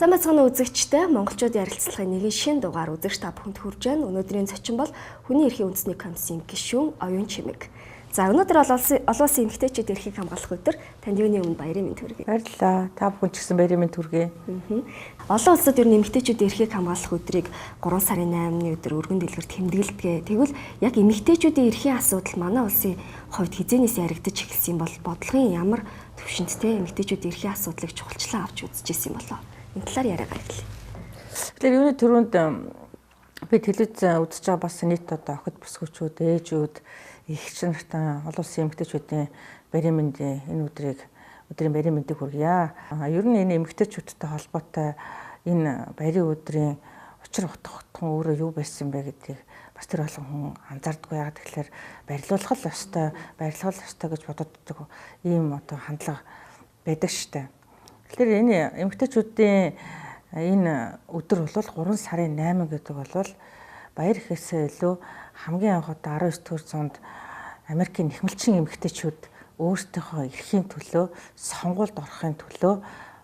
Замбай цогны үзэгчтэй монголчуудын ярилцлагын нэгэн шинэ дугаар үзэгч та бүхэнд хүрж байна. Өнөөдрийн зочин бол хүний эрхийн үндэсний комиссийн гишүүн Оюун Чимэг. За өнөөдөр олон улсын эмэгтэйчүүд эрхийг хамгаалах өдөр. Танд юуны өмнө баярын мэнд хүргэе. Баярлалаа. Та бүхэн ч гэсэн баярын мэнд хүргэе. Олон улсад ер нь эмэгтэйчүүдийн эрхийг хамгаалах өдрийг 3 сарын 8-ны өдөр өргөн дэлгэр тэмдэглэдэг. Тэгвэл яг эмэгтэйчүүдийн эрхийн асуудал манай улсын хувьд хизээнээс яригдаж эхэлсэн бол бодлогын ямар төвшөнттэй эмэгтэйчүүдийн эрхийн асуудлыг чухалчлан авч үзэжсэн болоо. Энэ талаар яриагаа эхлэе. Тэгэхээр юуны төрөнд би телевиз үзэж байгаа бас нийт одоо охид бүсгүүчүүд, ээжүүд, эгч нартай олон улсын эмэгтэйчүүдийн баярын мэндийн энэ өдрийн баярын мэндийг хүргье. Ер нь энэ эмэгтэйчүүдтэй холбоотой энэ баярын өдрийн учир утга өөрөө юу байсан бэ гэдгийг бас тэр олон хүн анзаардаггүй. Яагаад тэгэхээр баярлуулах л ёстой гэж боддог ийм одоо хандлага байдаг штэ. Тэгэхээр энэ эмэгтэйчүүдийн энэ өдөр бол 3 сарын 8 гэдэг бол баяр ихээсээ илүү хамгийн анх одоо 19-р зуунд Америкийн нэхмэлчин эмэгтэйчүүд өөрсдийнхөө эрхийн төлөө сонгуульд орохын төлөө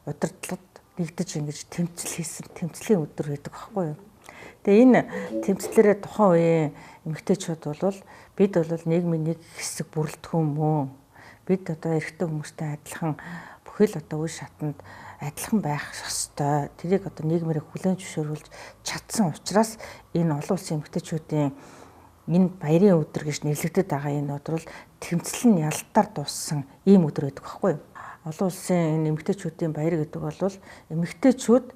удирдлагад нэгдэж ингэж тэмцэл хийсэн тэмцлийн өдөр байдаг байхгүй юу. Тэгээ энэ тэмцлэрээ тухайн үеийн эмэгтэйчүүд бол бид нийгмийн нэг хэсэг бүрэлдэхүүн мөн. Бид одоо эрэгтэй хүмүүстэй адилхан бүхэл одоо үе шатанд адилхан байх ёстой. Тэрийг одоо нийгмээр хүлээн зөвшөөрүүлж чадсан учраас энэ олон улсын эмэгтэйчүүдийн энэ баярын өдөр гэж нэрлэгдэж байгаа энэ өдөр бол тэмцэл нь ялтаар дууссан ийм өдөр байдаг байхгүй юу? Олон улсын энэ эмэгтэйчүүдийн баяр гэдэг бол эмэгтэйчүүд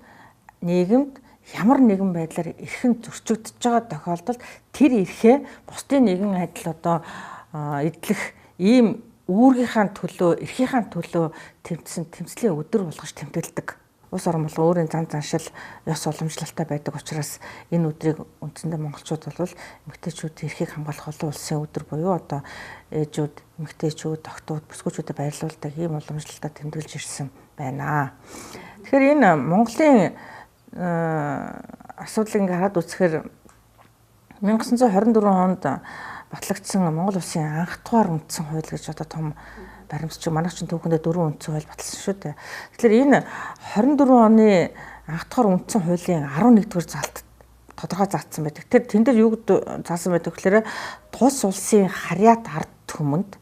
нийгэмд ямар нэгэн байдлаар эрхэн зөрчигдөж байгаа тохиолдолд тэр эрхээ бусдын нэгэн адил одоо эдлэх ийм үүргийнхаа төлөө, эрхийнхаа төлөө тэмцлийн өдөр болгож тэмдэглэдэг. Улс орон болго өөрийн зан заншил, ёс уламжлалтай байдаг учраас энэ өдрийг үндсэндээ монголчууд бол эмэгтэйчүүдийн эрхийг хамгаалах олон улсын өдөр буюу одоо ээжүүд, эмэгтэйчүүд, охтууд, бүсгүүчүүдэд баярлуулдаг ийм уламжлалтай тэмдэглэж ирсэн байна. Тэгэхээр энэ Монголын асуудлыг хараад үзэхээр 1924 онд батлагдсан Монгол улсын анх дугаар үндсэн хууль гэж одоо том баримтч манай чинь түүхэндээ 4 үндсэн хууль баталсан шүү дээ. Тэгэхээр энэ 24 оны анх дугаар үндсэн хуулийн 11-р залт тодорхой заасан байдаг. Тэр тэн дээр юу заасан байдаг гэхээр тус улсын харьяат ард түмэнд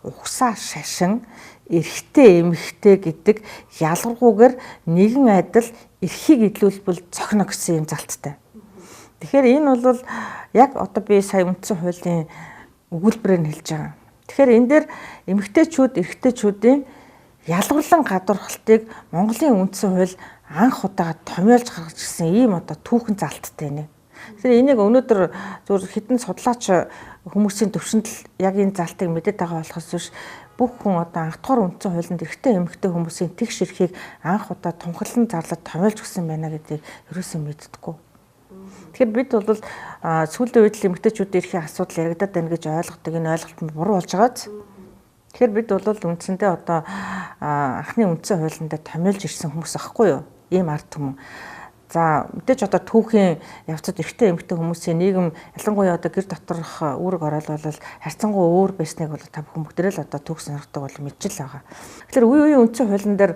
угсаа шашин эрэгтэй эмэгтэй гэдэг ялгаргүйгээр нэгэн адил эрхийг эдлүүлбэл цохино гэсэн юм залттай. Тэгэхээр энэ бол яг одоо би сая үндсэн хуулийн өгүүлбэрээр нь хэлж байгаа. Тэгэхээр энэ дээр эмэгтэйчүүд, эрэгтэйчүүдийн ялгарлан гадуурхалтыг Монголын үндсэн хууль анх удаага томьёолж гаргаж ирсэн ийм одоо түүхэн залттай нэ. Тэгэхээр энийг өнөөдөр зөвхөн хэдэн судлаач хүмүүсийн төвшөнд л яг энэ залтыг мэдээд байгаа болохоос биш бүх хүн одоо анх дугаар үндсэн хуулинд эрэгтэй эмэгтэй хүмүүсийн тэгш эрхийг анх удаа тунхаглан зарлаад томьёолж өгсөн байна гэдгийг ерөөсөө мэддэггүй. Тэгэхээр бид бол сүүлийн үед л эмэгтэйчүүдийн эрхийн асуудал яригадаад байна гэж ойлгодог. Энэ ойлголт нь буруу болж байгааз. Тэгэхээр бид бол үндсэндээ одоо анхны үндсэн хуулинд томьёолж ирсэн хүмүүс ахгүй юу? Ийм ард түмэн. За мэдээж одоо түүхийн явцад эрэгтэй эмэгтэй хүмүүсийн нийгэм ялангуяа одоо гэр доторх үүрэг ороолол харьцангуй өөр байсныг бол та бүхэн бүгдээ л одоо түүх сонирхдаг бол мэдчихэл байгаа. Тэгэхээр үе үеийн үндсэн хуулин дээр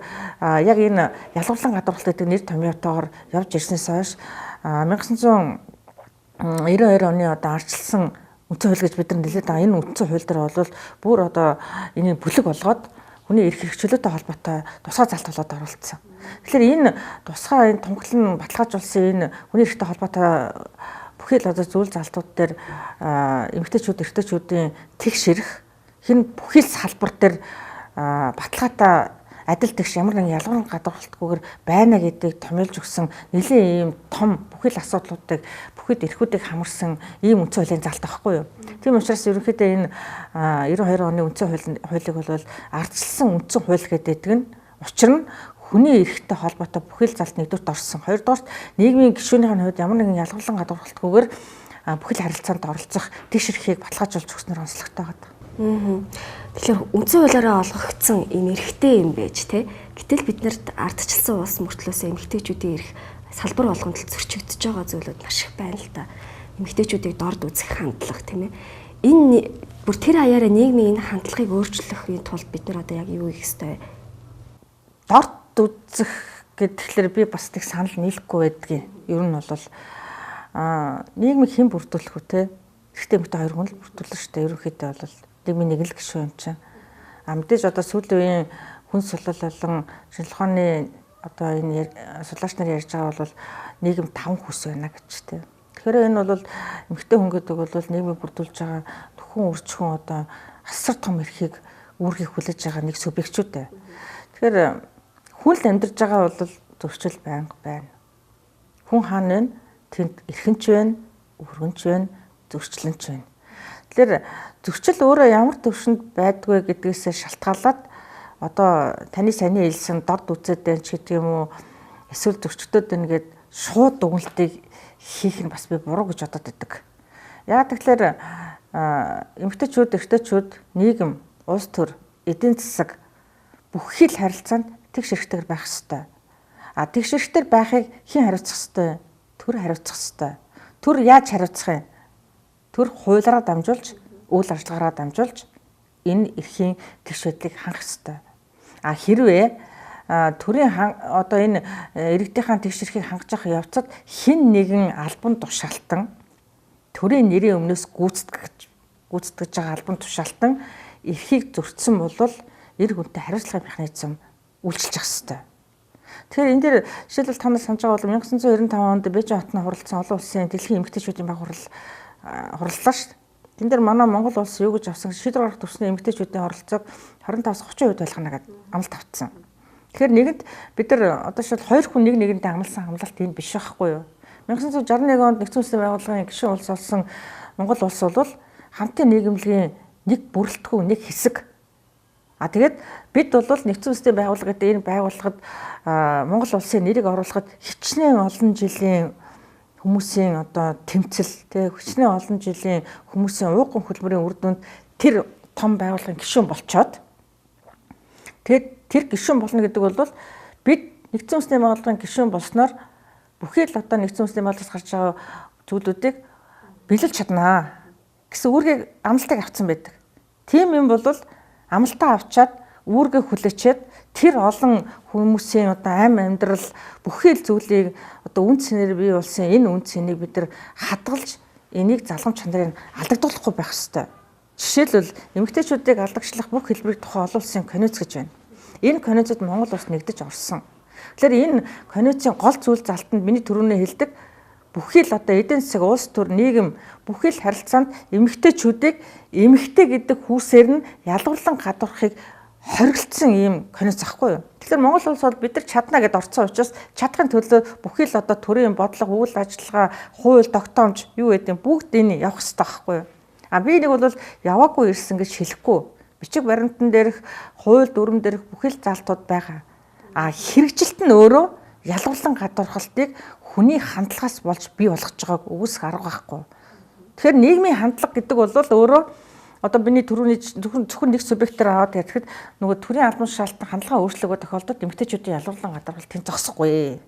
яг энэ ялгарлан гадуурхалт гэдэг нэр томьёотойгоор явж ирснээс хойш 1992 оны одоо арчилсан үндсэн хууль гэж бид нар нэлээд байгаа. Энэ үндсэн хууль дээр бол бүр одоо энэ бүлэг болгоод хүний эрх хэрэгчлөөтэй холбоотой тусгай залт болоод оролцсон. Тэгэхээр энэ тусгай энэ тунхаглан баталгаажуулсан энэ хүний эрхтэй холбоотой бүхэл одоо зүйл залтууд дээр эмэгтэйчүүд, эрэгтэйчүүдийн тэгш эрх хэн бүхэл салбар дээр баталгаатай адил тэгш ямар нэгэн ялгарлан гадуурхалтгүйгээр байна гэдгийг томьёолж өгсөн нэлийн ийм том бүхэл асуудлуудыг бүхэл эрхүүдийг хамарсан ийм үндсэн хуулийн залт байхгүй юу. Тийм учраас ерөнхийдөө энэ 92 оны үндсэн хуулийг бол ардчилсан үндсэн хууль гэдэг нь учир нь хүний эрхтэй холбоотой бүхэл залт нэгдүгürt орсон. Хоёрдугаарт нийгмийн гишүүнийхэн хувьд ямар нэгэн ялгарлан гадуурхалтгүйгээр бүхэл харилцаанд оролцох тэгш эрхийг баталгаажуулж өгснөр онцлогтой байгаа. Тэгэхээр үндсэн хуулиараа олгогдсон энэ эрхтэй юм байж тэ. Гэтэл биднэрт ардчилсан улс мөртлөөс эмэгтэйчүүдийн эрх салбар болгонд зөрчигдөж байгаа зүйлүүд маш их байна л да. Эмэгтэйчүүдийг дорд үзэх хандлага тийм ээ. Энэ бүр тэр хаяараа нийгмийн энэ хандлагыг өөрчлөхийн тулд бид нар одоо яг юу хийх ёстой вэ? Дорд үзэх Тэгэхээр би бас тэг санал нийлэхгүй байдгийг. Ер нь бол нийгмийг хэн бүрдүүлэх үү те? Эрэгтэй эмэгтэй хоёр хүн л бүрдүүлнэ шүү дээ. Ерөнхийдөө бол нийгмийн нэг л гишүүн юм чинь. Мэдээж одоо сүүлийн үеийн хүн сулал болон шинжлэх ухааны одоо энэ судлаач нар ярьж байгаа бол нийгэм 5 хүс байна гэж те. Тэгэхээр энэ бол эмэгтэй хүн гэдэг бол нийгмийг бүрдүүлж байгаа зөвхөн өрчхөн одоо асар том эрхийг үүргийг хүлээж байгаа нэг субъектчүүд дээ. Тэгэхээр хүн л амьдарч байгаа бол зөрчил байнга байна. Хүн хаана вэ? Тэнд эрхэнч байна, өргөнч байна, зөрчлөнч байна. Тэгэхээр зөрчил өөрөө ямар төвшөнд байдгүй гэдгээс шалтгаалаад одоо таны саяны хэлсэн дорд үзээд байна ч гэдэг юм уу, эсвэл зөрчтөд байна гэд шууд дүгнэлтийг хийх нь бас би буруу гэж бодод байдаг. Яг тэгэхээр эмэгтэйчүүд, эрэгтэйчүүд, нийгэм, улс төр, эдийн засаг бүхий л харилцаанд тэгш эрхтэйгэр байх ёстой. Тэгш эрхтэйгэр байхыг хэн хариуцах ёстой? Төр хариуцах ёстой. Төр яаж хариуцах юм? Төр хуулиараа дамжуулж, үйл ажиллагаараа дамжуулж энэ эрхийн тэгш байдлыг хангах ёстой. Хэрвээ төрийн одоо энэ иргэдийнхэн тэгш эрхийг хангаж явах явцад хэн нэгэн албан тушаалтан төрийн нэрийн өмнөөс гүйцэтгэж байгаа албан тушаалтан эрхийг зөрчсөн бол эр хүнтэй хариуцлагын механизм үйлчилж ах ёстой. Тэгэхээр энэ дээр жишээлбэл та нар санаж байгаа бол 1995 онд Бээжин хотод хуралдсан олон улсын дэлхийн эмэгтэйчүүдийн баг хурлаа шүү. Тэн дээр манай Монгол улс юу гэж авсан шийдвэр гаргах төвчний эмэгтэйчүүдийн оролцоог 25-30% байлгана гэдэг амлалт авцсан. Тэгэхээр нэгэнд бид нар одоо шил хоёр хүн нэг нэгэндээ амласан амлалт энэ биш байхгүй юу? 1961 онд Нэгдсэн улсын байгууллагын гишүүн улс болсон Монгол улс бол хамтын нийгэмлэгийн нэг бүрэлдэхүүн, нэг хэсэг. Тэгээд бид бол Нэгдсэн улсын байгууллага гэдэг энэ байгууллагад Монгол улсын нэрийг оруулахад хичнээн олон жилийн хүмүүсийн одоо тэмцэл, хичнээн олон жилийн хүмүүсийн ууган хөдөлмөрийн үр дүнд тэр том байгууллагын гишүүн болчоод тэгээд тэр гишүүн болно гэдэг бол бид Нэгдсэн улсын байгууллагын гишүүн болсноор бүхий л одоо Нэгдсэн улсын байгууллагаас гарч байгаа зүйлүүдийг биелүүлж чаднаа гэсэн үүргийг амлалтыг авсан байдаг. Тийм юм бол амлалтаа авчаад үүргээ хүлээчээд тэр олон хүмүүсийн одоо амьдрал бүхий л зүйлийг одоо үн цэнээр бий болсон энэ үн цэнийг бид нар хадгалж энийг залгамж чанарыг алдагдуулахгүй байх ёстой. Жишээлбэл эмэгтэйчүүдийг алдагчлах бүх хэлбэрийг тухай олон улсын конвенц гэж байна. Энэ конвенцэд Монгол улс нэгдэж орсон. Тэгэхээр энэ конвенцийн гол зүйл залтанд миний түрүүнээ хэлдэг бүхий л одоо эдийн засаг, улс төр, нийгэм бүхий л харилцаанд эмэгтэйчүүдийг эмэгтэй гэдэг хүүсээр нь ялгарлан гадуурхахыг хоригдсан ийм конвенц ахгүй юу? Тэгэхээр Монгол улс бол бид нар чадна гэдээ орцсон учраас чадахын төлөө бүхий л одоо төрийн бодлого, үйл ажиллагаа, хууль, тогтоомж юу гэдэг бүгд энэ явах хэрэгтэй байхгүй юу? Би нэг бол яваагүй ирсэн гэж хэлэхгүй. Бичиг баримтан дээрх, хууль дүрм дээрх бүхий л залтууд байгаа. Хэрэгжилт нь өөрөө ялгарлан гадуурхалтыг хүний хандлагаас болж бий болгож байгааг үгүйсэх арга байхгүй. Тэгэхээр нийгмийн хандлага гэдэг бол өөрөө одоо миний түрүүний зөвхөн нэг субъектээр аваад ярихад нөгөө төрийн албан тушаалтан хандлагын өөрчлөгөө тохиолдолд эмэгтэйчүүдийн ялгарлан гадуурхалт тэнд зогсохгүй.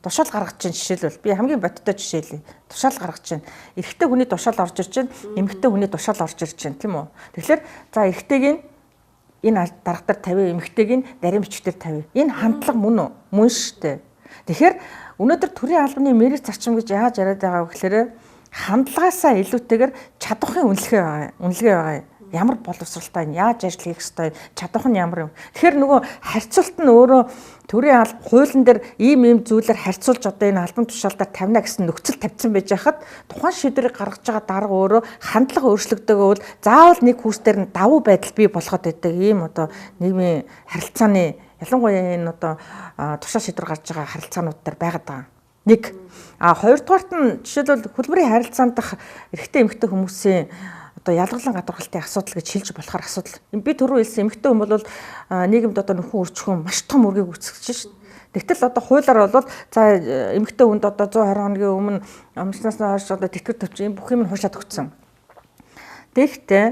Тушаал гаргаж чинь жишээлбэл би хамгийн боттой жишээлээ. Тушаал гаргаж чинь эрэгтэй хүний тушаал орж ирж чинь эмэгтэй хүний тушаал орж ирж чинь тийм үү. Тэгэхээр за эрэгтэйг энэ дарга дээр тавь, эмэгтэйг нарийн бичгээр тавь. Энэ хандлага мөн үү? Мөн шүү дээ. Тэгэхээр өнөөдөр төрийн албаны мэрэг зарчим гэж яаж яриад байгаа вэ гэхээр хандлагаасаа илүүтэйгээр чадвахын үнэлгээ байгаа. Ямар боловсралтай нь яаж ажил хийх ёстой, чадвах нь ямар юм. Тэгэхээр нөгөө харьцуулт нь өөрөө төрийн хуулийн дээр ийм зүйлээр харьцуулж одоо энэ албан тушаалтаар тавина гэсэн нөхцөл тавьсан байж хахад тухайн шийдвэрийг гаргаж байгаа дарга өөрөө хандлага өөрчлөгдөгөө бол заавал нэг хүүсдэр нь давуу байдал бий болгоод байдаг ийм одоо нийгмийн харилцааны ялангуяа энэ одоо тушаал шийдвэр гарч байгаа харилцаанууд дээр байгаад байгаа. Нэг хоёрдугаарт нь жишээлбэл хөдөлмөрийн харилцаанд дах эрэгтэй эмэгтэй хүмүүсийн одоо ялгарлан гадуурхалтын асуудал гэж хэлж болохоор асуудал. Би түрүү хэлсэн эмэгтэй хүн бол нийгэмд одоо нөхөн өрчхөн маш том үргийг үүсгэж шин. Тэгтэл одоо хуулиар бол за эмэгтэй хүнд одоо 120 хоногийн өмнө амжнаасаа хойш одоо тэтгэр төвч юм бүх юм хуушаад өгсөн. Тэгэхдээ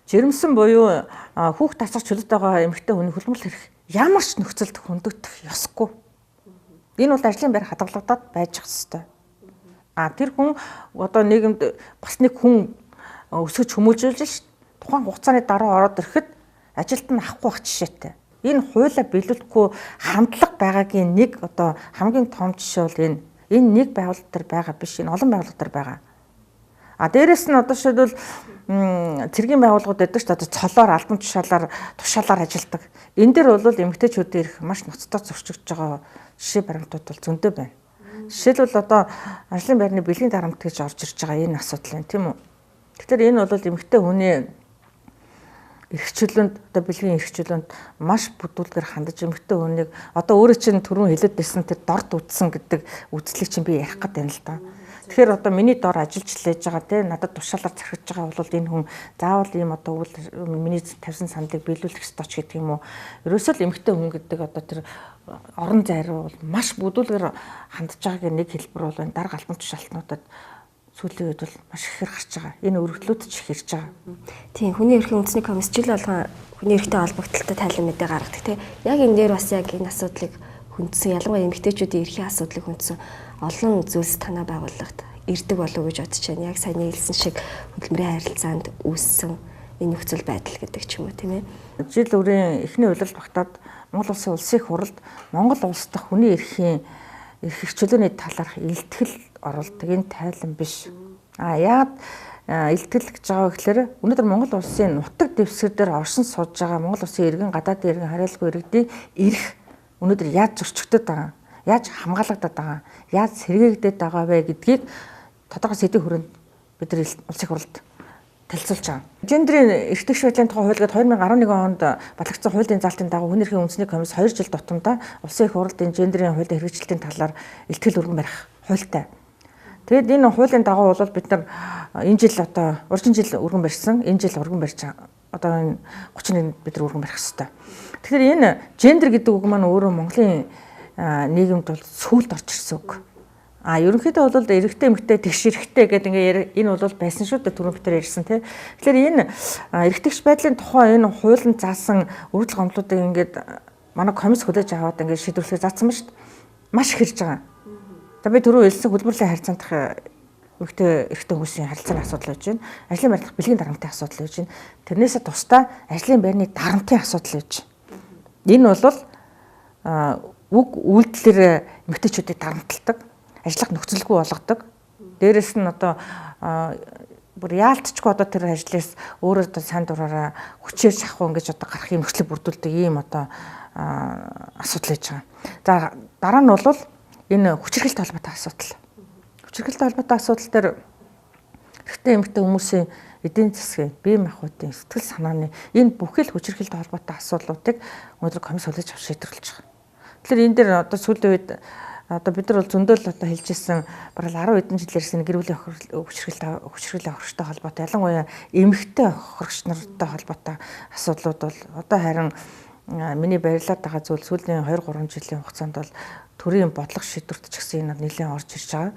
жирэмсэн буюу хүүхд тасах чөлөөт байгаа эмэгтэй хүний хөлбөмбөл хэрэг ямар ч нөхцөлд хөндөгдөх ёсгүй. Энэ бол ажлын байр хадгалагдаад байж хэвээр. Тэр хүн одоо нийгэмд бас нэг хүн өсгөж хүмүүжүүлж шин. Тухайн хугацааны дараа ороод ирэхэд ажилд нь авахгүй байх жишээтэй. Энэ хуулиа биелүүлэхгүй хандлага байгаагийн нэг одоо хамгийн том жишээ бол энэ нэг байгууллага төр байгаа биш, энэ олон байгууллага төр байгаа. А дээрэс нь одоо шийдвэл цэргийн байгууллагууд байдаг ч одоо цолоор албан тушаалаар ажилладаг. Энэ дээр бол эмэгтэйчүүдийн эрх маш ноцтой зөрчигдөж байгаа жишээ баримтууд бол зөндөө байна. Жишээлбэл одоо ажлын байрны бэлгийн дарамт гэж орж ирж байгаа энэ асуудал байна, тийм үү? Тэгэхээр энэ бол эмэгтэй хүний эрхчлөөнд одоо бэлгийн эрхчлөөнд маш бүдүүлгээр хандаж эмэгтэй хүнийг одоо өөрөө чинь түрүүн хэлээд байсан тэр дорд үтсэн гэдэг үзлийг чинь би ярих гэдэг юм л да. Тэгэхээр одоо миний дор ажиллаж лээж байгаа те надад тушаалаар захирч байгаа бол энэ хүн заавал ийм одоо миний тавьсан сандыг биелүүлэх ёстой ч гэдэг юм уу. Ерөөсөө л эмэгтэй хүн гэдэг одоо тэр орон зайруу бол маш бүдүүлгээр хандж байгаагийн нэг хэлбэр бол энэ дарга албан тушаалтнуудад сүүлийн үед бол маш ихээр гарч байгаа. Энэ өргөдлүүд ч их ирж байгаа. Тийм, хүний эрхийн үндэсний комисс жил болгон хүний эрхтэй холбогдлолтой тайлан мэдээ гаргадаг те. Яг энэ дээр бас яг энэ асуудлыг хүндсэн, ялангуяа эмэгтэйчүүдийн эрхийн асуудлыг хүндсэн олон зүйлс танаа байгууллагад ирдэг болов уу гэж бодож байна. Яг саяны хэлсэн шиг хөдөлмөрийн харилцаанд үүссэн энэ нөхцөл байдал гэдэг ч юм уу, тийм ээ. Жил үрийн эхний улиралд багтаад Монгол улсын улсын их хурлд Монгол улс дахь хүний эрхийн эрх хөрчлөөний талаарх илтгэл оруулдаг энэ тайлан биш. Яагаад илтгэл гэж байгаа вэ гэхээр өнөөдөр Монгол улсын нутаг дэвсгэр дээр оршин сууж байгаа Монгол улсын иргэн гадаадын иргэн хариалгүй иргэдийн эрх өнөөдөр яаж зөрчигдөд байгаа, яаж хамгаалагдаад байгаа, яаж сэргээгдээд байгаа вэ гэдгийг тодорхой сэдвийн хүрээнд бид нар улсын хурлд танилцуулж байгаа. Гендрийн эрх тэгш байдлын тухай хууль гээд 2011 онд батлагдсан хуулийн залтын дагуу хүний эрхийн үндэсний комисс 2 жил тутамдаа улсын их хурлын гендрийн хуулийн хэрэгжилтийн талаар илтгэл өргөн барих хуультай. Тэгэд энэ хуулийн дагуу бол бид нар энэ жил одоо урьдчилан жил өргөн барьсан, энэ жил өргөн барьж одоо энэ 31-нд бид нар өргөн барих хэрэгтэй. Тэгэхээр энэ гендер гэдэг үг маань өөрөө Монголын нийгэмд бол сүүлд орж ирсэн үг. Ерөнхийдөө бол эрэгтэй эмэгтэй тэгш эрэгтэй гэдэг ингээ энэ бол байсан шүү дээ, түрүүн битэр ярьсан тий. Тэгэхээр энэ эрэгтэйч байдлын тухай энэ хуулинд заасан үрдэл гомдлуудыг ингээд манай комисс хүлээж аваад ингээд шийдвэрлэхээр заасан ба шүү дээ. Маш их хэрж байгаа. За би түрүү хэлсэн хөдөлмөрлөлийн харилцаанд эрэгтэй хүмүүсийн харилцааны асуудал байж байна. Ажлын байрны бэлгийн дарамтын асуудал байж байна. Тэрнээсээ тусдаа ажлын байрны дарамтын асуудал байж байна. Энэ бол үг үйлдэлээр эмэгтэйчүүдийг дарамталдаг, ажиллах нөхцөлгүй болгодог. Дээрэс нь одоо бүр яалтчгүй одоо тэр ажлаас өөрөө одоо сайн дураараа хүчээр шахуу ингэж одоо гарах юм нөхцөл бүрдүүлдэг ийм одоо асуудал байж байгаа. За дараа нь бол энэ хүчирхэлтэй холбоотой асуудал. Хүчирхэлтэй холбоотой асуудал дээр эрэгтэй эмэгтэй хүмүүсийн эдийн засгийн, бие махбодын, сэтгэл санааны энэ бүхэл хүчирхэлтэй холбоотой асуудлуудыг өнөөдөр комисс хүлээж авч шийдвэрлэж байгаа. Тэгэхээр энэ дээр одоо сүүлийн үед одоо бид нар бол зөндөл одоо хэлж ирсэн бараг 10 хэдэн жил ярьсан гэр бүлийн хүчирхэглийн хохирогчтой холбоотой ялангуяа эмэгтэй хохирогч нартай холбоотой асуудлууд бол одоо харин миний барилаад байгаа зүйл сүүлийн 2-3 жилийн хугацаанд бол төрийн бодлого шийдвэрт ч гэсэн энэ нэлээд орж ирж байгаа.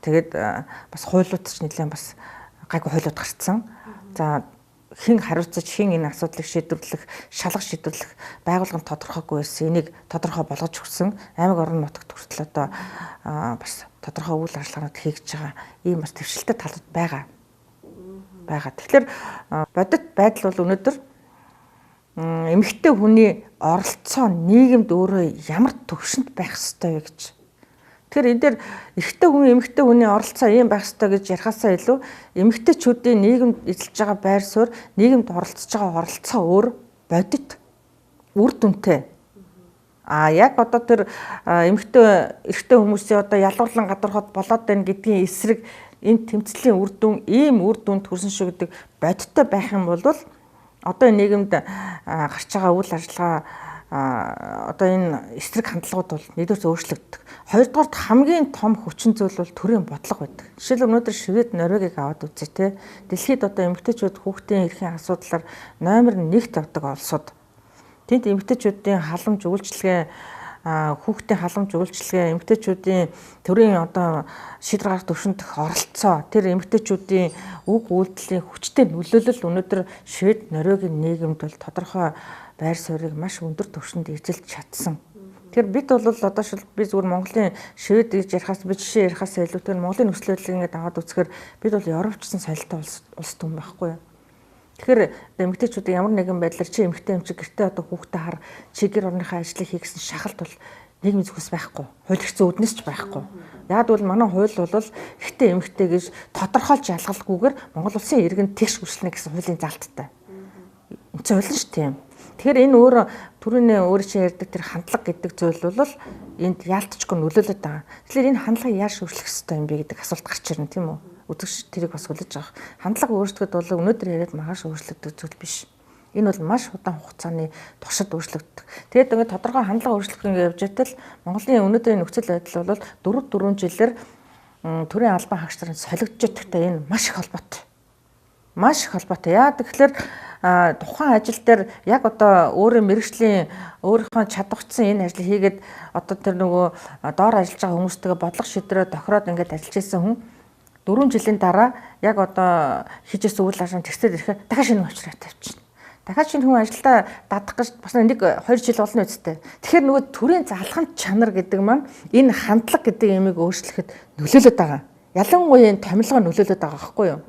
Тэгээд бас хуулиуд ч нэлээд бас гайгүй хуулиуд гарцсан. За хэн хариуцаж хэн энэ асуудлыг шийдвэрлэх, шалгах шийдвэрлэх байгууллагын тодорхойгүй байсан. Энийг тодорхой болгож өгсөн. Аймаг орон нутагт хүртэл одоо бас тодорхой үйл ажиллагаанууд хийж байгаа. Ийм бас төвшөлтэй талууд байгаа. Тэгэхээр бодит байдал бол өнөөдөр эмэгтэй хүний оролцоо нийгэмд өөрөө ямар төвшөнд байх ёстой вэ гэж. Тэгэхээр энэ дээр эрэгтэй хүн эмэгтэй хүний оролцоо ийм байх ёстой гэж ярихаасаа илүү эмэгтэйчүүдийн нийгэмд эзэлж байгаа байр суурь, нийгэмд оролцож байгаа оролцоо өөр бодит үр дүнтэй. Яг одоо тэр эрэгтэй хүмүүсийн одоо ялгуурлан гадуурхад болоод байна гэдгийн эсрэг энэ тэмцлийн үр дүн ийм үр дүнд хүрсэн шүү гэдэг бодиттой байх юм бол одоо энэ нийгэмд гарч байгаа үйл ажиллагаа одоо энэ эсрэг хандлагууд бол нэгдүгээр өөрчлөгддөг. Хоёрдугаарт хамгийн том хүчин зүйл бол төрийн бодлого байдаг. Жишээлбэл өнөөдөр Швед, Норвегийг аваад үзье те. Дэлхийд одоо эмэгтэйчүүд хүүхдийн эрхийн асуудлаар номер 1-т явдаг улсууд. Тэнд эмэгтэйчүүдийн халамж үйлчилгээ, хүүхдийн халамж үйлчилгээ, эмэгтэйчүүдийн төрийн одоо шийдвэр гаргах төвшөнд оролцоо, тэр эмэгтэйчүүдийн үг үйлдэлийн хүчтэй нөлөөлөл өнөөдөр Швед, Норвегийн нийгэмд бол тодорхой байр суурийг маш өндөр түвшинд эзэлж чадсан. Тэгэхээр бид бол одоо би зүгээр Монголын Швед гэж ярихаас би жишээ ярихаас илүүтэй Монголын нөхцөл байдлыг ингээд аваад үзэхээр бид бол Европчсан соёлтой улс түн байхгүй юу. Тэгэхээр эмэгтэйчүүдийн ямар нэгэн байдлаар чи эмэгтэй юм чи гэртээ одоо хүүхдээ хар чи гэр орныхаа ажлыг хий гэсэн шахалт бол нийгмийн зүгээс байхгүй. Хууль эрхцэн үүднээс ч байхгүй. Яг бол манай хууль бол эрэгтэй эмэгтэй гэж тодорхойлж ялгалгүйгээр Монгол улсын иргэн тэгш хүрчлэнэ гэсэн хуулийн залттай. Үнцэн хууль шүү тийм. Тэгэхээр энэ өөр түрүүний өөр чи ярьдаг тэр хандлага гэдэг зүйл бол энд яалтчгүй нөлөөлөд байгаа. Тэгэхээр энэ хандлагыг яаж өөрчлөх ёстой юм бэ гэдэг асуулт гарч ирнэ тийм үү? Үзэгч тэрийг бас хүлээж авах. Хандлага өөрчлөхөд бол өнөөдөр яриад маргааш өөрчлөгдөх зүйл биш. Энэ бол маш удаан хугацааны туршид өөрчлөгддөг. Тэгээд ингээд тодорхой хандлага өөрчлөх ингээд явж байтал Монголын өнөөдрийн нөхцөл байдал бол 4 жилээр төрийн албан хаагч нарын солигдож байдагтай энэ маш их холбоотой. Маш их холбоотой. Яа тэгэхээр тухайн ажил дээр яг одоо өөрийн мэргэжлийн өөрийнхөө чадварчсан энэ ажлыг хийгээд одоо тэр нөгөө доор ажиллаж байгаа хүмүүстэйгээ бодлого шийдрээ тохироод ингээд ажиллаж байсан хүн 4 жилийн дараа яг одоо хийжсэн үйл ажиллагаа тэгсээр ирэхэд дахиад шинэ авчраа тавьчихна. Дахиад шинэ хүн ажилдаа дадах гэж бас 1-2 жил болно үстэй. Тэгэхээр нөгөө төрийн залхамт чанар гэдэг маань энэ хандлага гэдэг ямиг өөрчлөхөд нөлөөлөд байгаа. Ялангуяа энэ томилгоо нөлөөлөд байгаа байхгүй юу?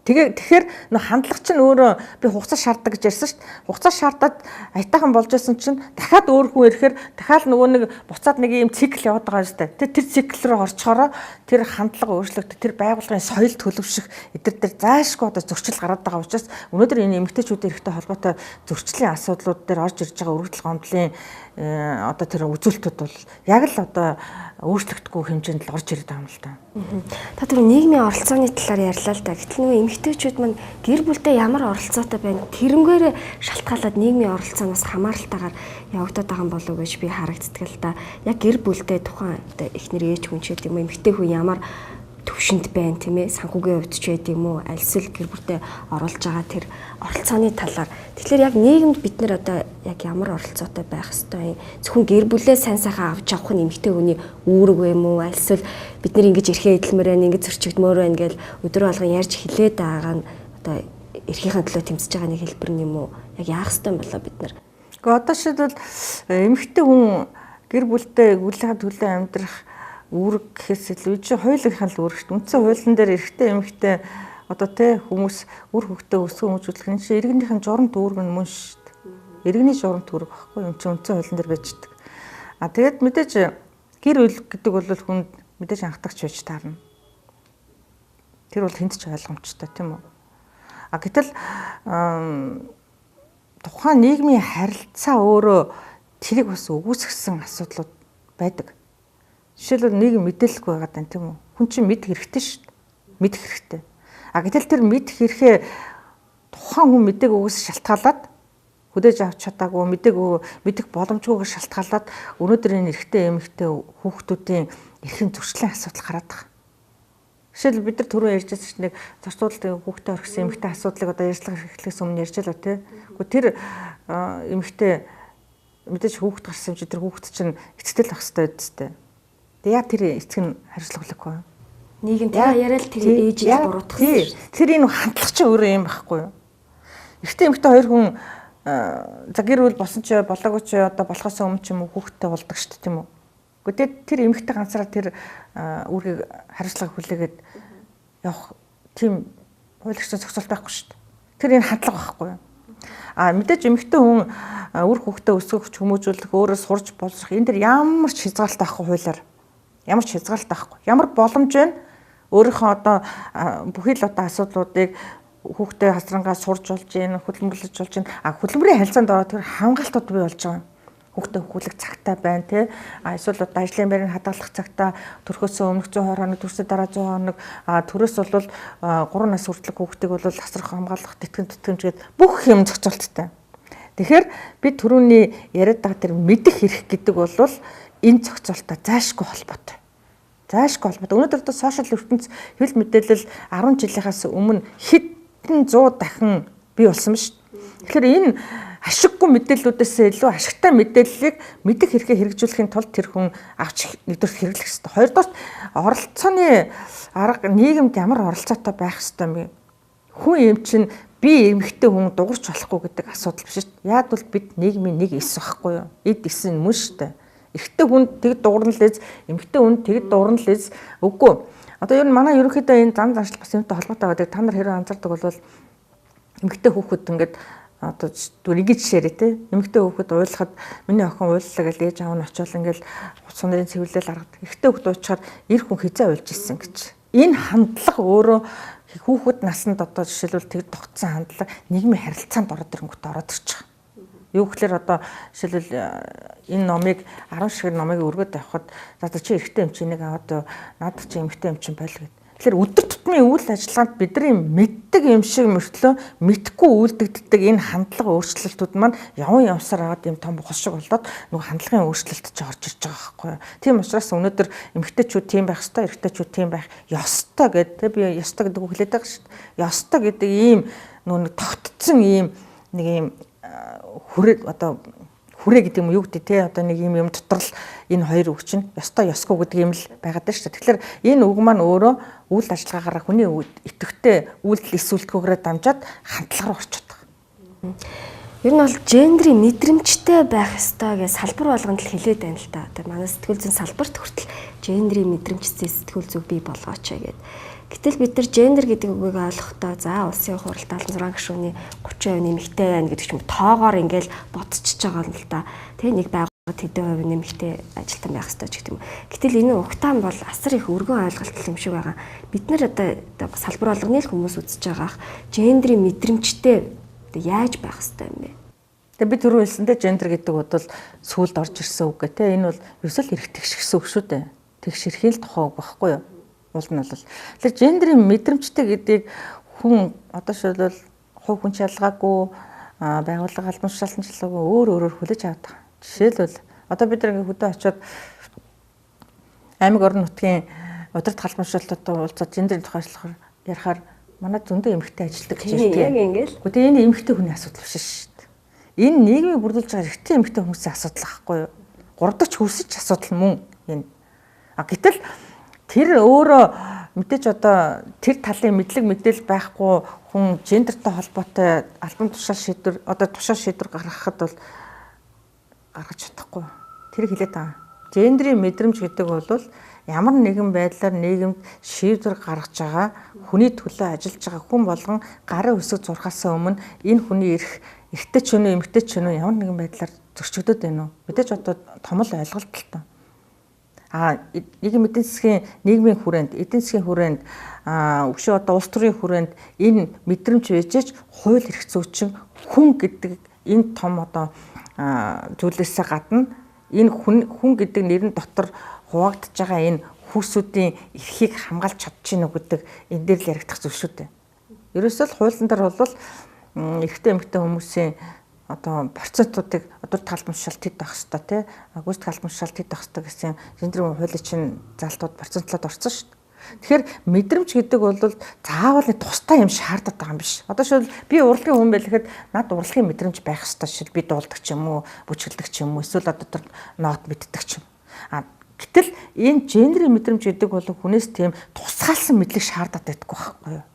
Тэгэхээр нөх хандлага чинь өөрөө би хугацаа шаарддаг гэж ярьсан шүү дээ. Хугацаа шаардаад аятайхан болж байсан чинь дахиад өөр хүн ирэхээр дахиад нөгөө нэг буцаад нэг юм цикл яваад байгаа шүү дээ. Тэр цикл рүү орчхороо тэр хандлага өөрчлөгдөж тэр байгууллагын соёл төлөвшөх эдгээр заашгүй одоо зөрчил гараад байгаа учраас өнөөдөр энэ эмэгтэйчүүдийн эрхтэй холбоотой зөрчлийн асуудлууд дээр орж ирж байгаа өргөдөл гомдлын одоо тэр үзүүлэлтүүд бол яг л одоо өөрчлөгдөхгүй хэмжээнд л орж ирээд байгаа юм л да. Та тэр нийгмийн оролцооны талаар ярьлаа л да. Гэтэл нөгөө эмэгтэйчүүд маань гэр бүлдээ ямар оролцоотой байна? Тэрнгээрээ шалтгаалаад нийгмийн оролцооноос хамааралтайгаар явагдаад байгаа юм болов уу гэж би харагддаг л да. Яг гэр бүлдээ тухайн одоо эхнэр ээж хүн ч гэдэг юм эмэгтэй хүн ямар төвшөнд байна тийм ээ санхүүгийн хувьд ч байд юм уу альсэл гэр бүлдээ оруулж байгаа тэр оролцооны талаар тэгэхээр яг нийгэмд бид нэр одоо яг ямар оролцоотой байх ёстой юм зөвхөн гэр бүлээ сайн сайхан авч авах нь эмэгтэй хүний үүрэг юм уу альсэл бид нэр ингэж эрхээ эдэлмээр байна ингэж зөрчигдмөр байна гэж өдөр болгон ярьж хилээд байгаа нь одоо эрхийнхээ төлөө тэмцэж байгаа нэг хэлбэр юм уу яг яах ёстой юм болоо бид нар гэхдээ одоо шийдвэл эмэгтэй хүн гэр бүлдээ гүйлхэн төлөө амьдрах үүрэг гэхээс илүү чи хуулийнхаа л үүрэг шүү дээ. Үндсэн хуулийн дээр эрэгтэй эмэгтэй одоо тэ хүмүүс үр хөвгтөө өсгөн хүмүүжүүлэх энэ чинь иргэнийхэн журам үүрэг нь мөн шүү дээ. Иргэний журам үүрэг багхгүй юм чи үндсэн хуулийн дээр байждаг. Тэгээд мэдээж гэр бүл гэдэг бол хүнд мэдээж анхдагч байж таарна. Тэр бол хэнд ч ойлгомжтой тийм үү. Гэтэл тухайн нийгмийн харилцаа өөрөө тэрийг бас өгөөсгсөн асуудлууд байдаг. Жишээлбэл нийгэм мэдээлэлгүй байгаад байна тийм үү? Хүн чинь мэдэх хэрэгтэй шүү дээ. Мэдэх хэрэгтэй. Гэтэл тэр мэдэх хэрэгээ тухайн хүн мэдээг өгөөс шалтгаалаад хүлээж авч чадаагүй мэдэх боломжгүйгээр шалтгаалаад өнөөдөр энэ эрэгтэй эмэгтэй хүүхдүүдийн эрхийн зөрчлийн асуудал гараад байгаа. Жишээлбэл бид нар түрүү ярьжсэн чинь нэг зарцуулалтын хүүхдээ орхисон эмэгтэй асуудлыг одоо ярьцлага эхлэхээс өмнө ярьжлаа тий. Гэхдээ тэр эмэгтэй мэдээж хүүхд гарсан чинь тэр хүүхд чинь эцэтэл ах хэвээр үсттэй. Яг тэр эцэг нь хариуцлагагүй. Нийгэм тэр яриад тэр ээжийг буруутгасан. Тэр энэ хандлага чинь өөрөө юм байхгүй юу? Эрэгтэй эмэгтэй хоёр хүн за гэр бүл болсон ч болоогүй ч одоо болохоос өмнө ч юм уу хүүхдтэй болдог шүү дээ тийм үү? Гэхдээ тэр эмэгтэй ганцаараа тэр үүргийг хариуцлага хүлээгээд явах тийм хуулийн зохицуулт байхгүй шүү дээ. Тэр энэ хандлага байхгүй юу? Мэдээж эмэгтэй хүн үр хүүхдээ өсгөх хүмүүжүүлэх өөрөө сурж боловсрох энэ дэр ямар ч хязгаарлалт байхгүй хуулиар ямар ч хязгаарлалт байхгүй. Ямар боломж байна? Өөрийнхөө одоо бүхий л одоо асуудлуудыг хүүхдээ хасрангаа сурж болж гин, хөдөлмөрлөж болж гин. Хөдөлмөрийн харилцаанд ороод тэр хамгаалтууд бий болж байгаа. Хүүхдээ хөвгүүлэх цагтаа байна тий. Эсвэл одоо ажлын байрыг хадгалах цагтаа төрхөөс өмнөх 120 хоног, төрсөд дараа 100 хоног, төрөөс бол 3 нас хүртэлх хүүхдийг бол хасрах, хамгаалах, тэтгэмжгээд бүх юм зохицуулттай. Тэгэхээр би түрүүний яриад байгаа тэр мэдэх эрх гэдэг бол энэ зохицуултаа заашгүй холбоотой. Заашгүй холбоотой. Өнөөдөр одоо сошиал ертөнц хэвлэл мэдээлэл 10 жилийнхаас өмнө хэдэн 100 дахин бий болсон ба шүү. Тэгэхээр энэ ашиггүй мэдээллүүдээс илүү ашигтай мэдээллийг мэдэх хэрэгээ хэрэгжүүлэхийн тулд тэр хүн авч нэгдүгээр хэрэглэх хэрэгтэй. Хоёрдугаар оролцооны арга нийгэмд ямар оролцоотой байх хэрэгтэй юм бэ? Хүн юм чинь би эмэгтэй хүн дуурч болохгүй гэдэг асуудал биш шүү дээ. Яг бол бид нийгмийн нэг эс байхгүй юу? Эд эс нь мөн шүү дээ. Эрэгтэй хүн тэгэд дуурна л эз, эмэгтэй хүн тэгэд дуурна л эз. Үгүй. Одоо ер нь манай ерөнхийдөө энэ зам заншил бас юмтай холбоотой байдаг. Та нар хэрэг анзаардаг бол эмэгтэй хүүхэд ингээд одоо дүрийг жишээрээ те эмэгтэй хүүхэд уйлахад миний охин уйллаа гэж ээж аав нь очиод ингээд сунрын цэвэрлэл гаргаад эрэгтэй хүүхэд уучаар эр хүн хизээ уйлж ирсэн гэж. Энэ хандлага өөрөө хүүхэд насанд одоо жишээлбэл тэр тогтсон хандлага нийгмийн харилцаанд ороод ирэнгүүт ороод ирж байгаа. Юу гэхээр одоо жишээлбэл энэ номыг 10 шиг номыг өргөд авахад за чи эрэгтэй эмчнийг аваад наад чи эмэгтэй эмчин байл гэд. Тэгэхээр өдөр тутмын үйл ажиллагаанд бидний мэддэг юм шиг мөртлөө мэдхгүй үйлдэгддэг энэ хандлага өөрчлөлтүүд маань явн явсаар аваад юм том бохол шиг болоод нөгөө хандлагын өөрчлөлт ч орж ирж байгаа байхгүй юу. Тийм учраас өнөөдөр эмэгтэйчүүд тийм байх ёстой, эрэгтэйчүүд тийм байх ёстой гэдэг би ёстой гэдэг үг хэлээд байгаа шүү дээ. Ёстой гэдэг ийм нөгөө тогтцсон ийм нэг ийм хүрээ одоо хүрээ гэдэг юм юу гэдэг те одоо нэг юм дотор л энэ хоёр үг чинь ёстой ёсгүй гэдэг юм л байгаад байна шүү дээ. Тэгэхээр энэ үг маань өөрөө үйл ажиллагаагаар хүний идэвхтэй үйлдэл эсвэлтгүйгээр дамжаад хандлага руу орчод байгаа. Ер нь бол гендрийн мэдрэмжтэй байх ёстой гэж салбар болгонд л хэлээд байна л да. Тэгээ манай сэтгүүл зүйн салбарт хүртэл гендрийн мэдрэмжтэй сэтгүүл зүй бий болгооч гэдэг. Гэтэл бид нар гендер гэдэг үгийг ойлгохдоо за улсын хурлд 76 гишүүний 30% нэмэгтэй байна гэдэг ч юм тоогоор ингээл бодчихж байгаа юм л да. Тэ нэг байгууллагад хэдэн хувь нэмэгтэй ажилтан байх ёстой ч гэдэг юм. Гэтэл энэ угтаан бол асар их өргөн ойлголт юм шиг байгаа. Бид нар одоо салбар болгоны л хүмүүс үзэж байгаах гендрийн мэдрэмжтэй яаж байх ёстой юм бэ? Тэгээ би түрүү хэлсэндээ гендер гэдэг бол сүулд орж ирсэн үг гэх те энэ бол ерөөсөө эрх тэгш гэсэн үг шүү дээ. Тэгш эрхийн тухай үг байхгүй юу? Уул нь бол тэгэхээр гендрийн мэдрэмжтэй гэдгийг хүн одоо шилбэл хувь хүн шалгаагүй байгууллага албан тушаалтан шалгаагүй өөрөөр хүлээж авдаг. Жишээлбэл одоо бид нэг хөдөө очиод аймаг орон нутгийн удирдах албан тушаалттай уулзаад гендрийн тухай ярихаар манай зөндөө эмэгтэй ажилтдаг гэж ярьдаг. Яг ингээл. Гэхдээ энэ эмэгтэй хүний асуудал биш шүү дээ. Энэ нийгмийг бүрдүүлж байгаа эрэгтэй эмэгтэй хүмүүсийн асуудал байхгүй юу? 3 дахь хөрсөж асуудал мөн энэ. Гэтэл тэр өөрөө мэдээж одоо тэр талын мэдлэг мэдээлэл байхгүй хүн гендертэй холбоотой албан тушаал шийдвэр одоо тушаал шийдвэр гаргахад бол гаргаж чадахгүй. Тэр хэлээд байгаа. Гендрийн мэдрэмж гэдэг бол ямар нэгэн байдлаар нийгэмд шийдвэр гаргаж байгаа хүний төлөө ажиллаж байгаа хүн болгон гарын үсэг зурхаас өмнө энэ хүний эрэгтэй ч өнөө эмэгтэй ч өнөө ямар нэгэн байдлаар зөрчигдөд байна уу? Мэдээж одоо том л ойлголт л тоо. Нийгмийн эдийн засгийн нийгмийн хүрээнд, эдийн засгийн хүрээнд өшөө одоо улс төрийн хүрээнд энэ мэдрэмж байжээч хууль эрх зүйчин хүн гэдэг энэ том одоо зүйлээсээ гадна энэ хүн гэдэг нэрэн дотор хуваагдж байгаа энэ хүүсүүдийн эрхийг хамгаалж чадчихна уу гэдэг энэ дээр л яригдах зүйл шүү дээ. Ерөөсөө л хуулийн дээр бол эрэгтэй эмэгтэй хүмүүсийн одоо процентуудыг удирдах албан тушаалт хэд байх хэвээр тий гүйцэтгэх албан тушаалт хэд байх хэвээр гэсэн гендрийн хуулийн чинь залтууд процентлоод орсон шүү дээ. Тэгэхээр мэдрэмж гэдэг бол заавал тустай юм шаардаад байгаа юм биш. Одоо шил би урлагийн хүн байлгэхэд над урлагийн мэдрэмж байх хэвээр шил би дуулдаг ч юм уу, бүжгэлдэг ч юм уу, эсвэл одоо тэр нот мэддэг ч юм. Гэтэл энэ гендрийн мэдрэмж гэдэг бол хүнээс тийм тусгаалсан мэдлэг шаардаад байдаггүй байхгүй юу?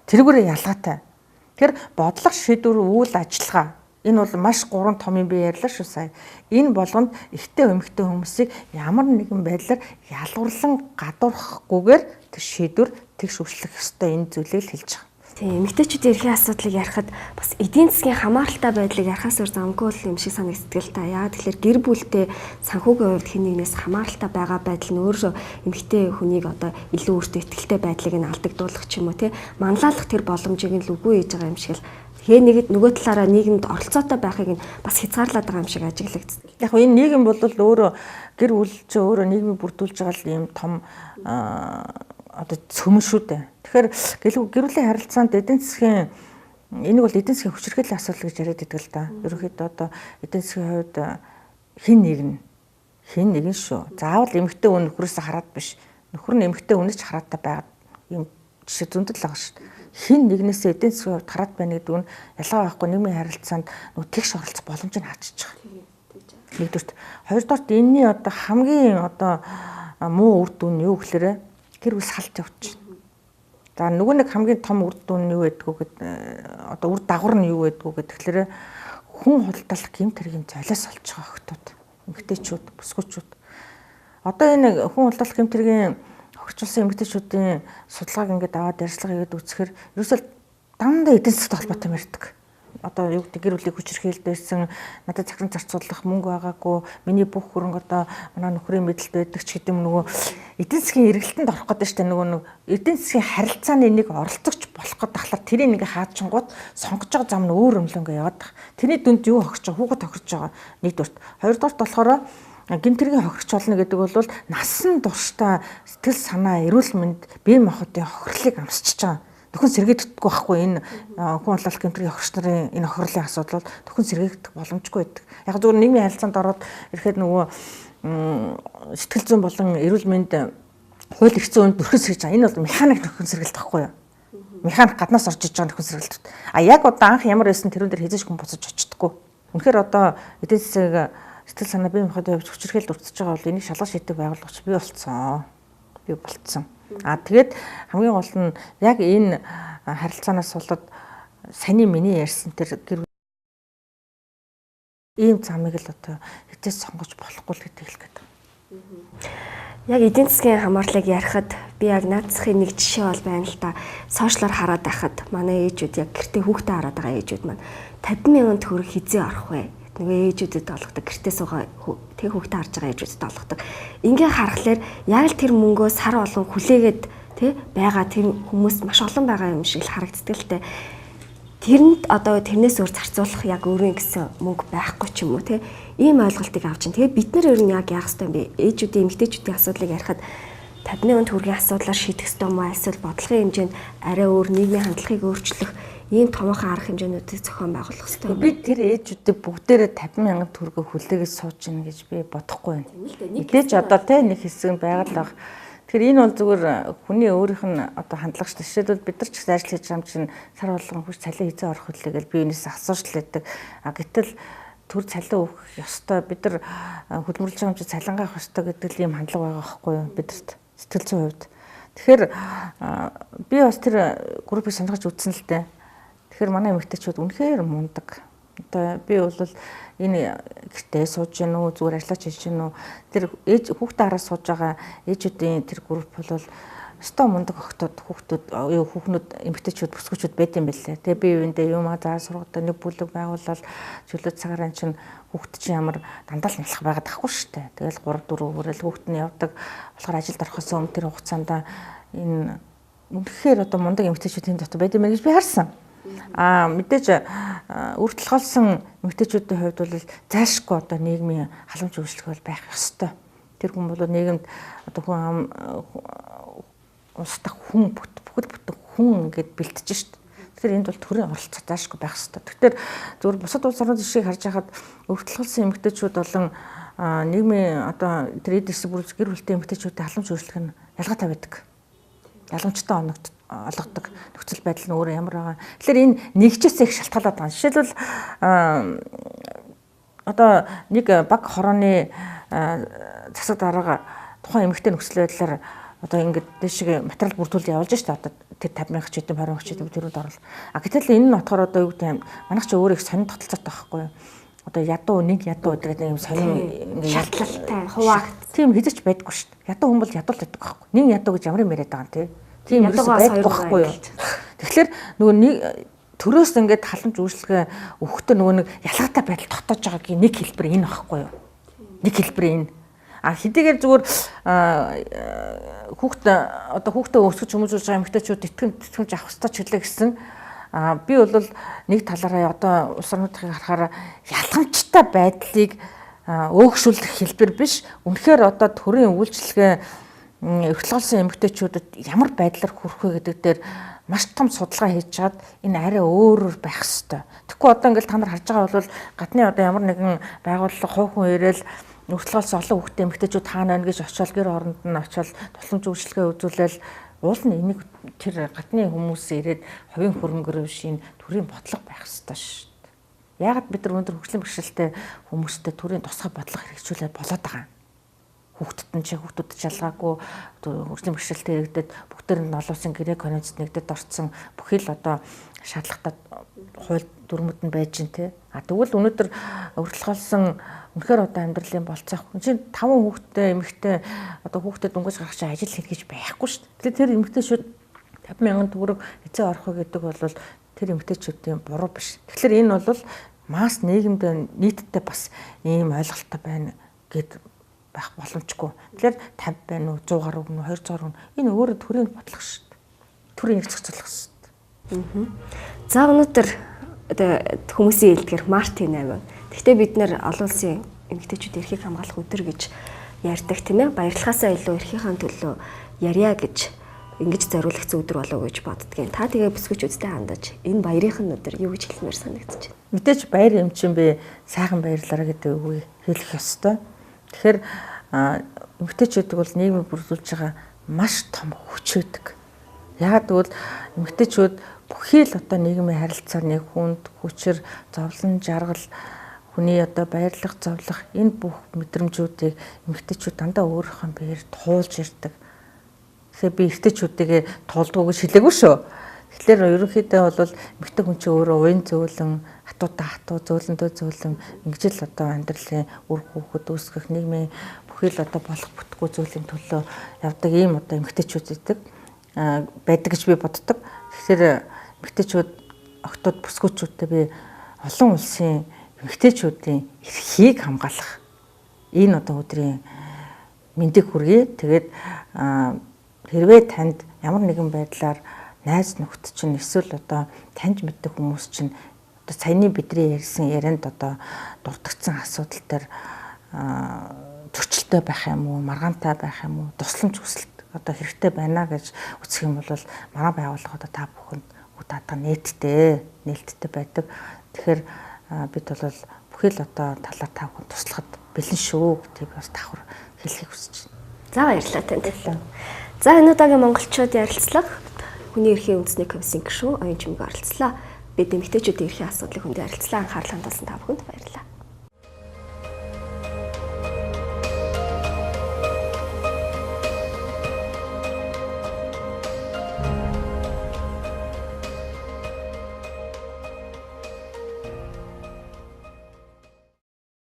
Тэргүүрээ ялгаатай. Тэр бодлого шийдвэр үйл ажиллагаа энэ бол маш 3 том юм би ярьлаа шүү сая. Энэ болгонд эрэгтэй эмэгтэй хүмүүсийг ямар нэгэн байдлаар ялгуурлан гадуурхахгүйгээр тэр шийдвэр тэгш үйлчлэх ёстой энэ зүйлийг л хэлж байгаа. Тийм эмэгтэйчүүдийн эрхийн асуудлыг ярихад бас эдийн засгийн хамааралтай байдлыг ярихаас өөр замгүй юм шиг санагддаг л та. Яагаад тэгэхээр гэр бүлтэй санхүүгийн хувьд хэн нэгнээс хамааралтай байгаа байдал нь өөрөө эмэгтэй хүнийг одоо илүү өөртөө ихтэй байдлыг нь алдагдуулах ч юм уу тий манлайлах тэр боломжийг нь л үгүй хийж байгаа юм шиг л нэгэд нөгөө талаараа нийгэмд оролцоотой байхыг нь бас хязгаарлаад байгаа юм шиг ажиглагдсан. Яг энэ нийгэм бол өөрөө гэр бүл ч өөрөө нийгмийг бүрдүүлж байгаа л юм том одоо цөмөн шүү дээ. Тэгэхээр гэр бүлийн харилцаанд эдийн засгийн энийг бол эдийн засгийн хүчирхийллийн асуудал гэж яриад байдаг л да. Ерөнхийдөө одоо эдийн засгийн хувьд хэн нэгэн шүү. Заавал эмэгтэй хүн нөхрөөсөө хараад биш. Нөхөр нь эмэгтэй хүнээс ч хараатай байгаад юм жишээ зөндөл байгаа шүү дээ. Хэн нэгнээсээ эдийн засгийн хувьд хараад байна гэдэг нь ялгаа байхгүй нийгмийн харилцаанд нөгөө тэгш оролцох боломжийг хаачих байгаа. Нэгдүгürt, хоёрдугаарт энэний одоо хамгийн одоо муу үр дүн нь юу гэхээр гэр бүл салт явуулчих. За нөгөө нэг хамгийн том үр дүн нь юу байдгүй гэд одоо үр дагавар нь юу байдгүй гэхээр хүн худалдаалах гэмт хэргийн золиос олж байгаа хүмүүс. Эмэгтэйчүүд, бүсгүүчүүд. Одоо энэ хүн худалдаалах гэмт хэргийн хөгжүүлсэн эмэгтэйчүүдийн судалгааг ингээд аваад ярьцлага хийгээд үзэхээр ерөөсөө дандаа эдийн засгийн холбоотой ярьдаг. Одоо юу гэдэг гэр бүлийн хүчирхийлэлд байсан, надад захиран зарцуулах мөнгө байгаагүй, миний бүх хөрөнгө одоо манай нөхрийн мэдлэлд байдаг ч гэдэг юм нөгөө эдийн засгийн эргэлтэнд орох гэдэг чинь нөгөө эдийн засгийн харилцааны нэг оролцогч болох гэдэг тахлаар тэрийг ингээ хаачингууд сонгож байгаа зам нь өөр өмлөнгөө яваад байгаа. Тэрний дүнд юу хохирч байгаа, хүүхэд хохирч байгаа нэгдүгürt. Хоёрдугаарт болохоор гэмтэргийн хохирч болно гэдэг бол насан туршдаа сэтгэл санаа, эрүүл мэнд, бие махбодын хохирлыг амсчихж байгаа. Төхөн сэргээгдэхгүй байхгүй энэ хүн болол гэмтрийн хохирч нарын энэ хохирлын асуудал бол төхөн сэргээгдэх боломжгүй байдаг. Яг зөвхөн нийгмийн харилцаанд ороод ирэхэд нөгөө сэтгэл зүйн болон эрүүл мэнд хууль эрх зүйн нөхөн сэргэж байгаа. Энэ бол механик нөхөн сэргэлт байхгүй юу? Механик гаднаас орж иж байгаа нөхөн сэргэлт. А яг одоо анх ямар байсан тэрүүн дээр хязгаарч хүн буцаж очдоггүй. Үнэхээр одоо эдийн засаг сэтгэл санаа бие махбодын хувьд хүчирхийлэлд өртөж байгаа бол энийг шалгаж шийдэх байгууллагч бий болцсон. Тэгээд хамгийн гол нь яг энэ харилцаанаас болоод саний миний ярьсан тэр ийм замыг л одоо хэтээс сонгож болохгүй л гэдэг хэлэх гээд. Яг эдийн засгийн хамаарлыг ярихад би яг наацхийн нэг жишээ бол байна л да. Сошиалар хараад байхад манай ээжүүд яг гэртээ хүүхдээ хараад байгаа ээжүүд маань 50,000 төгрөг хизээ орох вэ? Нөгөө ээжүүдэд олгодог гэртээ суугаа тэг хүүхдээ харж байгаа ээжүүдэд олгодог. Ингээ харахаар яг л тэр мөнгөө сар болгон хүлээгээд тэ байгаа тэр хүмүүс маш олон байгаа юм шиг л харагддаг л те. Тэрэнд одоо тэрнээс өөр зарцуулах яг өөрөө гэсэн мөнгө байхгүй ч юм уу те. Ийм ойлголтыг авч чинь. Тэгээ бид нар ер нь яг яах ёстой юм бэ? Ээжүүдийн эмэгтэйчүүдийн асуудлыг ярихад 50,000 төгрөгийн асуудлаар шийдэх ёстой юм уу? Эсвэл бодлогын хэмжээнд арай өөр нийгмийн хандлагыг өөрчлөх ийм томоохон арга хэмжээнүүдийг зохион байгуулах ёстой юм. Би тэр ээжүүдэд бүгдээрээ 50,000 төгрөгөө хүлээгээд сууж ийн гэж би бодохгүй байна. Мэдээж одоо те нэг хэсэг нь байгаль баг. Тэгэхээр энэ бол зүгээр хүний өөрийнх нь одоо хандлага шүү дээ. Жишээлбэл бид нар ч гэсэн ажил хийж байгаа юм чинь сар болгон хүч цалин хязгаар орох хөдлөө гэж би энэс асууж лээдэг. Гэтэл төр цалин өгөх ёстой бид нар хөдөлмөрлж байгаа юм чинь цалингаа авах ёстой гэдэг ийм хандлага байгаа байхгүй юу бидэрт сэтгэл зүйн хувьд. Тэгэхээр би бас тэр группыг сонирхож үзсэн л дээ. Тэгэхээр манай эмэгтэйчүүд үнэхээр мундаг. Одоо би бол энэ гэртээ сууж гин үү зүгээр ажиллаж хийж гин үү тэр ээж хүүхдээ хараа сууж байгаа ээжүүдийн тэр групп бол өстой мундаг хүүхнүүд эмэгтэйчүүд бүсгүүчүүд байт юм байлээ. Тэгээ би юундээ юм заа сургалтаа нэг бүлэг байгуулаад чөлөө цагаараа чинь хүүхд чинь ямар дандаа л нялх байгаад ахгүй шүү дээ. Тэгэл 3-4 хүрэл хүүхд нь явдаг болохоор ажилд орохоос өмнө тэр хугацаанд энэ үнэхээр одоо мундаг эмэгтэйчүүд энэ дотор байт юм гэж би харсан. Мэдээж үргэлжлүүлсэн эмэгтэйчүүдийн хувьд бол зайлшгүй одоо нийгмийн халамж үйлчлэг байх ёстой. Тэр хүн бол нийгэмд одоо хүн устдах хүн бүхэл бүтэн хүн гэдээ бэлтэж шít. Тэгэхээр энд бол төрийн оролцоо зайлшгүй байх ёстой. Тэгэхээр зөвхөн бусад улс орнууд жишээг харж байхад өргөдөлсөн эмэгтэйчүүд болон нийгмийн одоо тэр эдийн засаг бүрэлдэхүүн гэр бүлтэй эмэгтэйчүүдийн халамж үйлчлэг нь ялгаатай байдаг. Ялгамжтай олгодог нөхцөл байдал нь өөрөө ямар байгаа. Тэгэхээр энэ нэгжээс их шалтгаалаад байгаа. Жишээлбэл одоо нэг баг хорооны засаг дарга тухайн эмэгтэй нөхцөл байдлаар одоо ингээд дэшиг материал бүрдүүл явуулж штэ одоо тэр 50,000 ч хэдэн 20,000 ч хэдэн төрөнд оруулах. Гэтэл энэ нь болохоор одоо юу гэдэг юм манайх ч өөрөө их сонин тогтолцоотой байхгүй юу? Одоо ядуу нэг ядуу гэдэг нэг юм сонин ингээд шатлалтай хуваагт тийм хэзээ ч байдаггүй штэ. Ядуу хүн бол ядуул байдаг байхгүй юу? Нэг ядуу гэж ямар юм яриад байгаа юм те. Тийм байдаггүй байхгүй юу? Тэгэхээр нөгөө нэг төрөөс ингээд халамж үйлчлэгээ өгөхдөө нөгөө нэг ялгаатай байдал тогтоож байгаагийн нэг хэлбэр энэ байхгүй юу? Нэг хэлбэр энэ. Хэдийгээр зүгээр хүүхдээ өсгөж хүмүүжүүлж байгаа эмэгтэйчүүд итгэмж авах хэрэгтэй ч хэлээ гэсэн би бол нэг талаараа одоо улс орнуудыг харахаар ялгамжтай байдлыг өөгшүүлэх хэлбэр биш. Үнэхээр одоо төрийн үйлчлэгээ эрхлүүлсэн эмэгтэйчүүдэд ямар байдлаар хүрэх вэ гэдэг дээр маш том судалгаа хийж чад энэ арай өөрөөр байх ёстой. Тэгэхгүй одоо ингээл та нар харж байгаа бол гадны одоо ямар нэгэн байгууллага хувь хүн ирээл өртөлгөөлсөн олон хүүхдээ эмэгтэйчүүд хаана байна гэж очиод гэр оронд нь очиод тусламж үйлчлэгээ үзүүлээл уул нь энийг тэр гадны хүмүүс ирээд хувийн хөрөнгөөр шин төрийн бодлого байх ёстой шүү дээ. Яагаад бид нар өндөр хөгжлийн бэрхшээлтэй хүмүүстэй төрийн тусгай бодлого хэрэгжүүлээд болоод байгаа юм. Хүүхдүүд ч ялгаагүй хөгжлийн бэрхшээлтэй иргэдэд бүгдээр нь олон улсын гэрээ конвенцэд нэгдэд орсон бүхэл одоо шаардлагатай хууль дүрмүүд нь байж гин те. Тэгвэл өнөөдөр өртөлгөөлсөн үнэхээр одоо амьдралын болцоох. Чинь 5 хүүхдтэй эмэгтэй одоо хүүхдэд дөнгөж гарах чинь ажил хийх гэж байхгүй шүү дээ. Тэгэхээр тэр эмэгтэйчүүд 50,000 төгрөг эзээ орох гэдэг бол тэр эмэгтэйчүүдийн буруу биш. Тэгэхээр энэ бол масс нийгэмд нийтдээ бас ийм ойлголттой байна гэд байх боломжгүй. Тэгэхээр 50 байна уу, 100 гаруй гэнэ, 200 гаруй гэнэ. Энэ өөрөө төрийн бодлого шүү дээ. Төрийн эрхцэлцүүлэх шүү дээ. За өнөөдөр одоо хүмүүсийн хэлдгээр Мартин 8. Гэхдээ бид нэр олон улсын эмэгтэйчүүдийн эрхийг хамгаалах өдөр гэж ярьдаг тийм ээ. Баярлахаасаа илүү эрхийнхаа төлөө ярья гэж ингэж зориулагдсан өдөр болов уу гэж боддгийн. Та тэгээ бүсгүйчүүдтэй хандаж энэ баярын өдөр юу гэж хэлмээр санагдаж байна? Мэдээж баяр эмчин би сайхан баярлалаа гэдэг үгийг хэлэх ёстой. Тэгэхээр эмэгтэйчүүд бол нийгмийг бүрдүүлж байгаа маш том хүч өгдөг. Яагаад гэвэл эмэгтэйчүүд бүхий л одоо нийгмийн харилцаа нэг хүнд, хүчээр, зовлон, жаргал, хүний одоо баярлах, зовлох энэ бүх мэдрэмжүүдийг эмэгтэйчүүд дандаа өөрийнхөө биеэр туулж ирдэг. Тэгэхээр би эртэйчүүдтэйгээ туулдаг гэж хэлээгүй шүү. Тэгэхээр ерөнхийдөө бол эмэгтэй хүн чинь өөрөө уян зөөлөн, хатуудаа хатуу, зөөлөндөө зөөлөн ингэж л одоо амьдралын үр хүүхэд үүсгэх нийгмийн бүхий л одоо болох бүтггүй зүйлийн төлөө явдаг ийм одоо эмэгтэйчүүд байдаг гэж би боддог. Тэгэхээр эмэгтэйчүүд октод бүсгүйчүүдтэй би олон улсын эмэгтэйчүүдийн эрхийг хамгаалах энэ одоо өдрийн мэндийг хүргэе. Тэгээд хэрвээ танд ямар нэгэн байдлаар найз нөхд чинь эсвэл одоо таньж мэддэг хүмүүс чинь одоо саяны бидний ярьсан ярианд одоо дурдгдсан асуудал дээр зөрчилтэй байх юм уу, маргаантай байх юм уу, тусламж хүсэлт одоо хэрэгтэй байна гэж үзэх юм бол манай байгууллага одоо та бүхэнд даатга нээлттэй байдаг. Тэгэхээр бид бол бүхий л одоо талаар та бүхэн туслахад бэлэн шүү гэдгийг бас давхар хэлхийг хүсэж байна. За баярлалаа танд. За энэ удаагийн монголчууд ярилцлага хүний эрхийн үндэсний комиссийн гишүүн Оюун Чимэг оролцлоо. Бид эмэгтэйчүүдийн эрхийн асуудлыг хүндээ ярилцлаа. Анхаарлаа хандуулсан та бүхэнд баярлалаа.